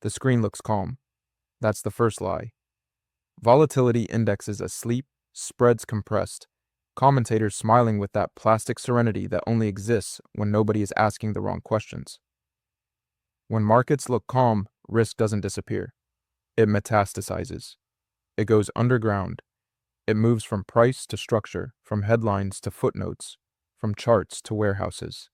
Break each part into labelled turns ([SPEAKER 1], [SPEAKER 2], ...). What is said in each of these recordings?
[SPEAKER 1] The screen looks calm. That's the first lie. Volatility indexes asleep, spreads compressed, commentators smiling with that plastic serenity that only exists when nobody is asking the wrong questions. When markets look calm, risk doesn't disappear. It metastasizes. It goes underground. It moves from price to structure, from headlines to footnotes, from charts to warehouses.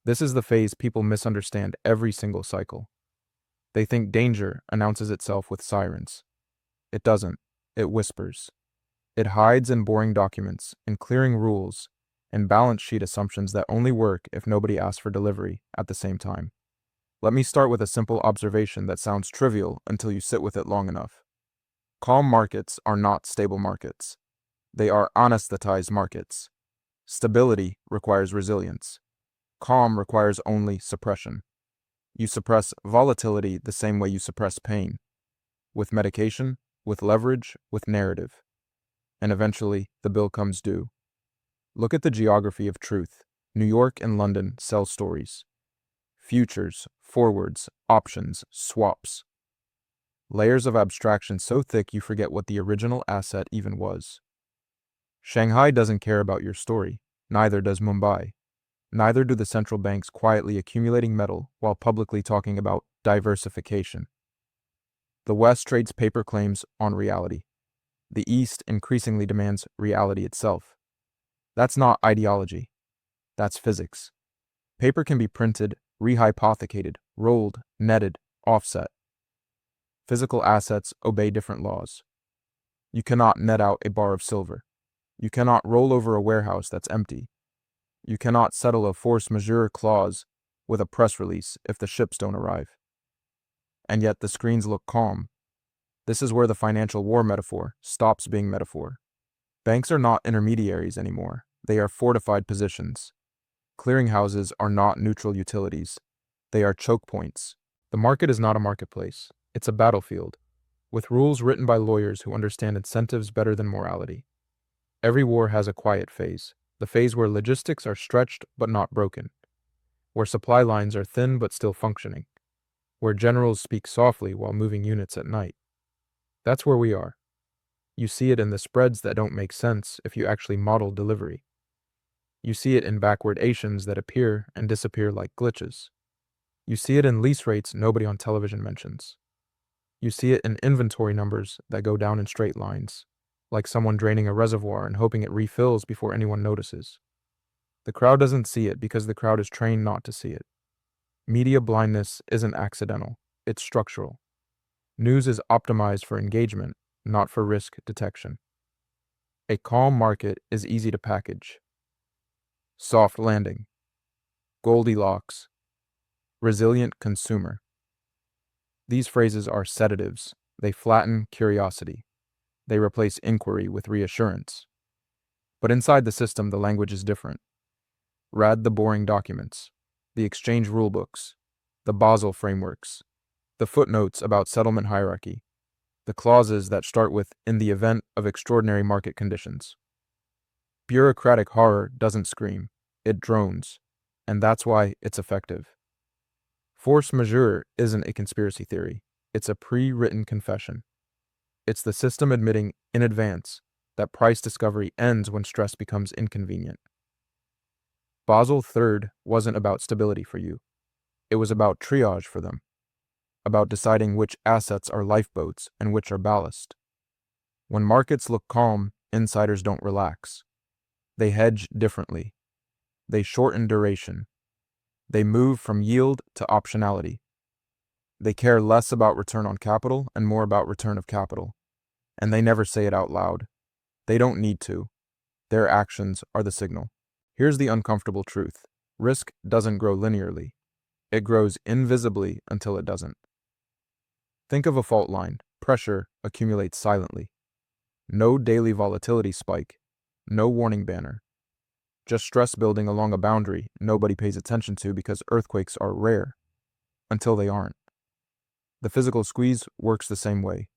[SPEAKER 1] This is the phase people misunderstand every single cycle. They think danger announces itself with sirens. It doesn't. It whispers. It hides in boring documents, in clearing rules, and balance sheet assumptions that only work if nobody asks for delivery at the same time. Let me start with a simple observation that sounds trivial until you sit with it long enough. Calm markets are not stable markets. They are anesthetized markets. Stability requires resilience. Calm requires only suppression. You suppress volatility the same way you suppress pain. With medication, with leverage, with narrative. And eventually, the bill comes due. Look at the geography of truth. New York and London sell stories. Futures, forwards, options, swaps. Layers of abstraction so thick you forget what the original asset even was. Shanghai doesn't care about your story. Neither does Mumbai. Neither do the central banks quietly accumulating metal while publicly talking about diversification. The West trades paper claims on reality. The East increasingly demands reality itself. That's not ideology. That's physics. Paper can be printed, rehypothecated, rolled, netted, offset. Physical assets obey different laws. You cannot net out a bar of silver. You cannot roll over a warehouse that's empty. You cannot settle a force majeure clause with a press release if the ships don't arrive. And yet the screens look calm. This is where the financial war metaphor stops being metaphor. Banks are not intermediaries anymore. They are fortified positions. Clearinghouses are not neutral utilities. They are choke points. The market is not a marketplace. It's a battlefield, with rules written by lawyers who understand incentives better than morality. Every war has a quiet phase, the phase where logistics are stretched but not broken, where supply lines are thin but still functioning, where generals speak softly while moving units at night. That's where we are. You see it in the spreads that don't make sense if you actually model delivery. You see it in backwardations that appear and disappear like glitches. You see it in lease rates nobody on television mentions. You see it in inventory numbers that go down in straight lines, like someone draining a reservoir and hoping it refills before anyone notices. The crowd doesn't see it because the crowd is trained not to see it. Media blindness isn't accidental, it's structural. News is optimized for engagement, not for risk detection. A calm market is easy to package. Soft landing, Goldilocks, resilient consumer. These phrases are sedatives. They flatten curiosity. They replace inquiry with reassurance. But inside the system, the language is different. Read the boring documents, the exchange rulebooks, the Basel frameworks, the footnotes about settlement hierarchy, the clauses that start with "in the event of extraordinary market conditions." Bureaucratic horror doesn't scream, it drones, and that's why it's effective. Force majeure isn't a conspiracy theory, it's a pre-written confession. It's the system admitting in advance that price discovery ends when stress becomes inconvenient. Basel III wasn't about stability for you. It was about triage for them, about deciding which assets are lifeboats and which are ballast. When markets look calm, insiders don't relax. They hedge differently. They shorten duration. They move from yield to optionality. They care less about return on capital and more about return of capital. And they never say it out loud. They don't need to. Their actions are the signal. Here's the uncomfortable truth. Risk doesn't grow linearly. It grows invisibly until it doesn't. Think of a fault line. Pressure accumulates silently. No daily volatility spike. No warning banner. Just stress building along a boundary nobody pays attention to because earthquakes are rare, until they aren't. The physical squeeze works the same way.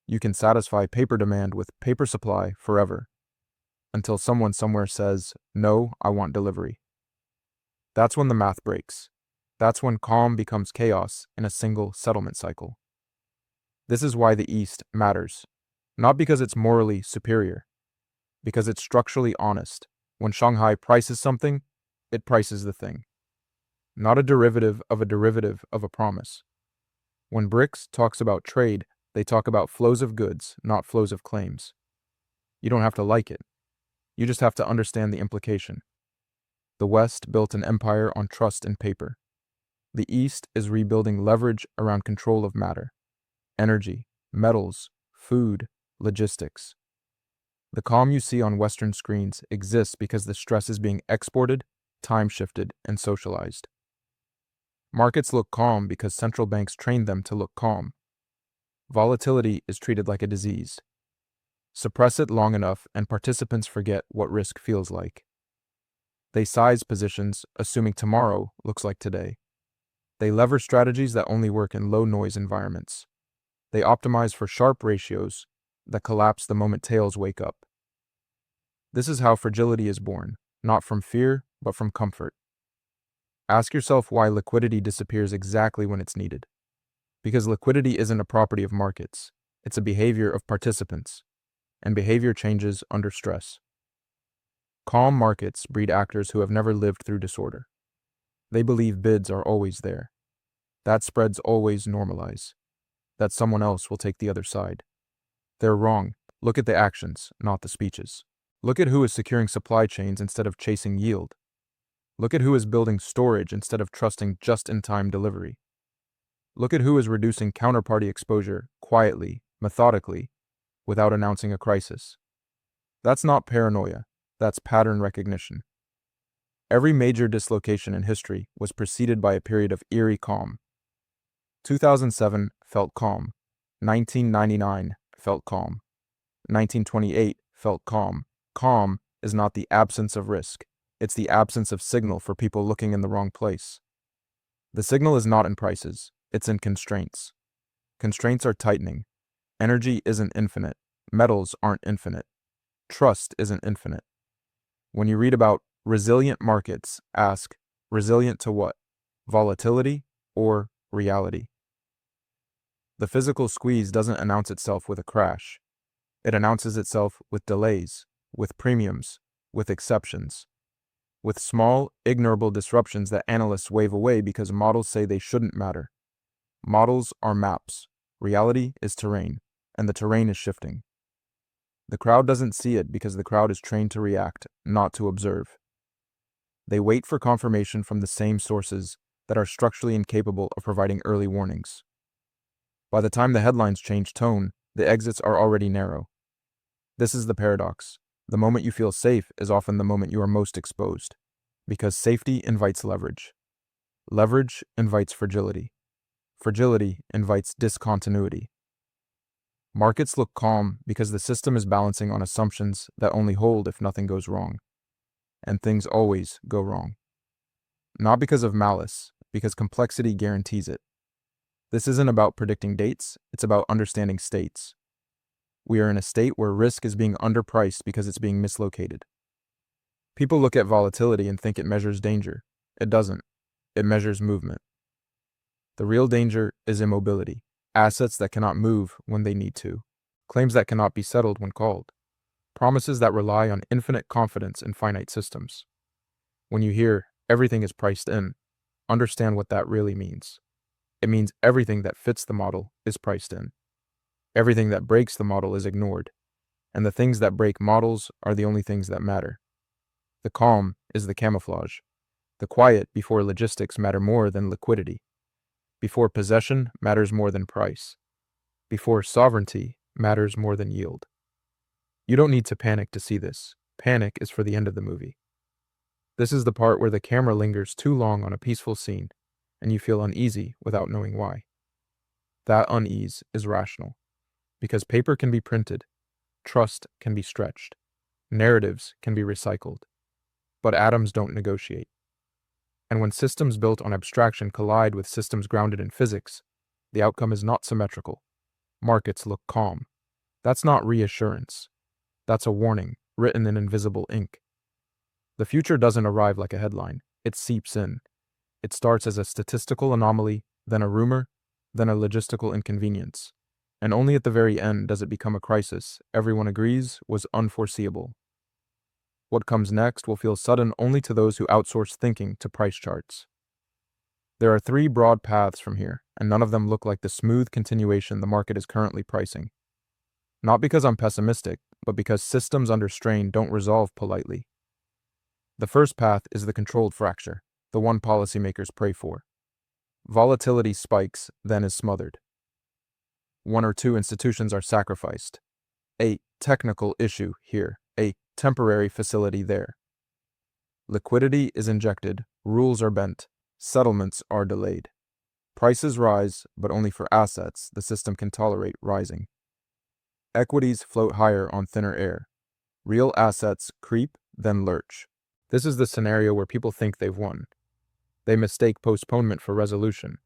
[SPEAKER 1] You can satisfy paper demand with paper supply forever, until someone somewhere says, "No, I want delivery." That's when the math breaks. That's when calm becomes chaos in a single settlement cycle. This is why the East matters. Not because it's morally superior, because it's structurally honest. When Shanghai prices something, it prices the thing. Not a derivative of a promise. When BRICS talks about trade, they talk about flows of goods, not flows of claims. You don't have to like it. You just have to understand the implication. The West built an empire on trust and paper. The East is rebuilding leverage around control of matter, energy, metals, food, logistics. The calm you see on Western screens exists because the stress is being exported, time-shifted, and socialized. Markets look calm because central banks trained them to look calm. Volatility is treated like a disease. Suppress it long enough and participants forget what risk feels like. They size positions, assuming tomorrow looks like today. They lever strategies that only work in low-noise environments. They optimize for sharp ratios that collapse the moment tails wake up. This is how fragility is born, not from fear, but from comfort. Ask yourself why liquidity disappears exactly when it's needed. Because liquidity isn't a property of markets, it's a behavior of participants, and behavior changes under stress. Calm markets breed actors who have never lived through disorder. They believe bids are always there, that spreads always normalize, that someone else will take the other side. They're wrong. Look at the actions, not the speeches. Look at who is securing supply chains instead of chasing yield. Look at who is building storage instead of trusting just-in-time delivery. Look at who is reducing counterparty exposure quietly, methodically, without announcing a crisis. That's not paranoia, that's pattern recognition. Every major dislocation in history was preceded by a period of eerie calm. 2007 felt calm. 1999 felt calm. 1928 felt calm. Calm is not the absence of risk. It's the absence of signal for people looking in the wrong place. The signal is not in prices, it's in constraints. Constraints are tightening. Energy isn't infinite. Metals aren't infinite. Trust isn't infinite. When you read about resilient markets, ask, resilient to what? Volatility or reality? The physical squeeze doesn't announce itself with a crash. It announces itself with delays, with premiums, with exceptions, with small, ignorable disruptions that analysts wave away because models say they shouldn't matter. Models are maps. Reality is terrain, and the terrain is shifting. The crowd doesn't see it because the crowd is trained to react, not to observe. They wait for confirmation from the same sources that are structurally incapable of providing early warnings. By the time the headlines change tone, the exits are already narrow. This is the paradox. The moment you feel safe is often the moment you are most exposed, because safety invites leverage. Leverage invites fragility. Fragility invites discontinuity. Markets look calm because the system is balancing on assumptions that only hold if nothing goes wrong. And things always go wrong. Not because of malice, because complexity guarantees it. This isn't about predicting dates, it's about understanding states. We are in a state where risk is being underpriced because it's being mislocated. People look at volatility and think it measures danger. It doesn't. It measures movement. The real danger is immobility, assets that cannot move when they need to, claims that cannot be settled when called, promises that rely on infinite confidence in finite systems. When you hear everything is priced in, understand what that really means. It means everything that fits the model is priced in. Everything that breaks the model is ignored, and the things that break models are the only things that matter. The calm is the camouflage. The quiet before logistics matter more than liquidity. Before possession matters more than price. Before sovereignty matters more than yield. You don't need to panic to see this. Panic is for the end of the movie. This is the part where the camera lingers too long on a peaceful scene, and you feel uneasy without knowing why. That unease is rational, because paper can be printed, trust can be stretched, narratives can be recycled, but atoms don't negotiate. And when systems built on abstraction collide with systems grounded in physics, the outcome is not symmetrical. Markets look calm. That's not reassurance. That's a warning, written in invisible ink. The future doesn't arrive like a headline. It seeps in. It starts as a statistical anomaly, then a rumor, then a logistical inconvenience. And only at the very end does it become a crisis everyone agrees was unforeseeable. What comes next will feel sudden only to those who outsource thinking to price charts. There are three broad paths from here, and none of them look like the smooth continuation the market is currently pricing. Not because I'm pessimistic, but because systems under strain don't resolve politely. The first path is the controlled fracture, the one policymakers pray for. Volatility spikes, then is smothered. One or two institutions are sacrificed. A technical issue here, a temporary facility there. Liquidity is injected, rules are bent, settlements are delayed. Prices rise, but only for assets the system can tolerate rising. Equities float higher on thinner air. Real assets creep, then lurch. This is the scenario where people think they've won. They mistake postponement for resolution.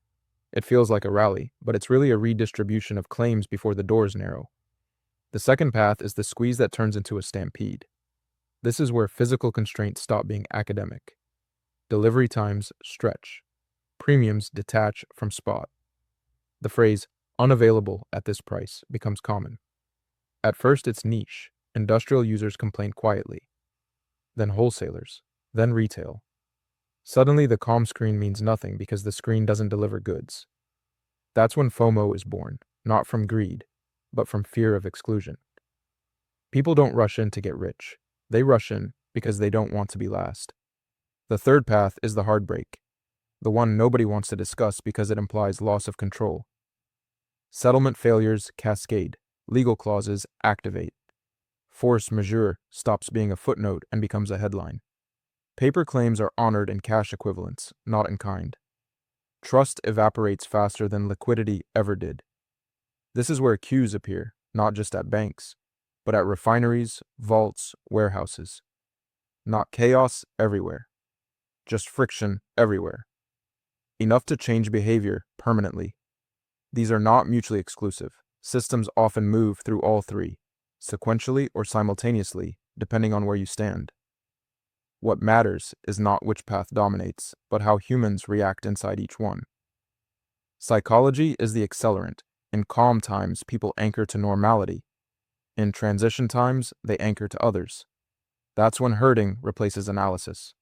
[SPEAKER 1] It feels like a rally, but it's really a redistribution of claims before the doors narrow. The second path is the squeeze that turns into a stampede. This is where physical constraints stop being academic. Delivery times stretch. Premiums detach from spot. The phrase, unavailable at this price, becomes common. At first it's niche. Industrial users complain quietly. Then wholesalers. Then retail. Suddenly the calm screen means nothing because the screen doesn't deliver goods. That's when FOMO is born, not from greed, but from fear of exclusion. People don't rush in to get rich. They rush in because they don't want to be last. The third path is the hard break, the one nobody wants to discuss because it implies loss of control. Settlement failures cascade, legal clauses activate. Force majeure stops being a footnote and becomes a headline. Paper claims are honored in cash equivalents, not in kind. Trust evaporates faster than liquidity ever did. This is where queues appear, not just at banks, but at refineries, vaults, warehouses. Not chaos everywhere, just friction everywhere. Enough to change behavior permanently. These are not mutually exclusive. Systems often move through all three, sequentially or simultaneously, depending on where you stand. What matters is not which path dominates, but how humans react inside each one. Psychology is the accelerant. In calm times, people anchor to normality. In transition times, they anchor to others. That's when herding replaces analysis.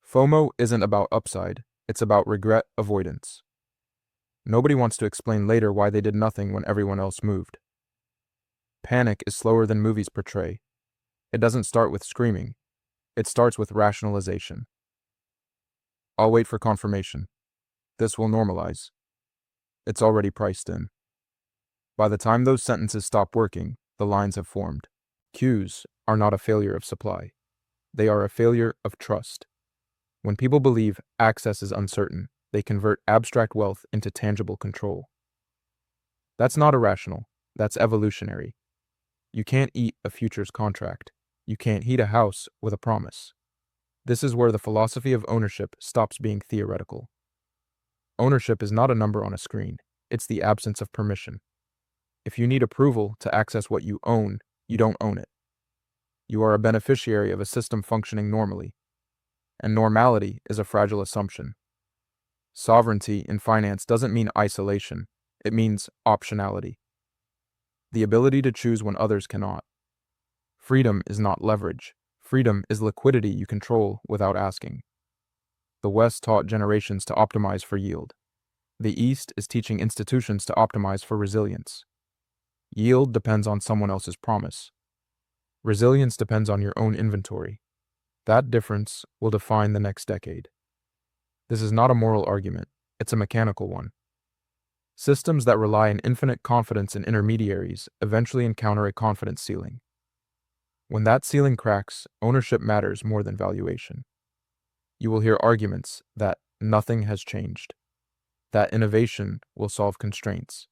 [SPEAKER 1] FOMO isn't about upside, it's about regret avoidance. Nobody wants to explain later why they did nothing when everyone else moved. Panic is slower than movies portray. It doesn't start with screaming. It starts with rationalization. I'll wait for confirmation. This will normalize. It's already priced in. By the time those sentences stop working, the lines have formed. Queues are not a failure of supply. They are a failure of trust. When people believe access is uncertain, they convert abstract wealth into tangible control. That's not irrational. That's evolutionary. You can't eat a futures contract. You can't heat a house with a promise. This is where the philosophy of ownership stops being theoretical. Ownership is not a number on a screen. It's the absence of permission. If you need approval to access what you own, you don't own it. You are a beneficiary of a system functioning normally. And normality is a fragile assumption. Sovereignty in finance doesn't mean isolation. It means optionality. The ability to choose when others cannot. Freedom is not leverage. Freedom is liquidity you control without asking. The West taught generations to optimize for yield. The East is teaching institutions to optimize for resilience. Yield depends on someone else's promise. Resilience depends on your own inventory. That difference will define the next decade. This is not a moral argument, it's a mechanical one. Systems that rely on infinite confidence in intermediaries eventually encounter a confidence ceiling. When that ceiling cracks, ownership matters more than valuation. You will hear arguments that nothing has changed, that innovation will solve constraints,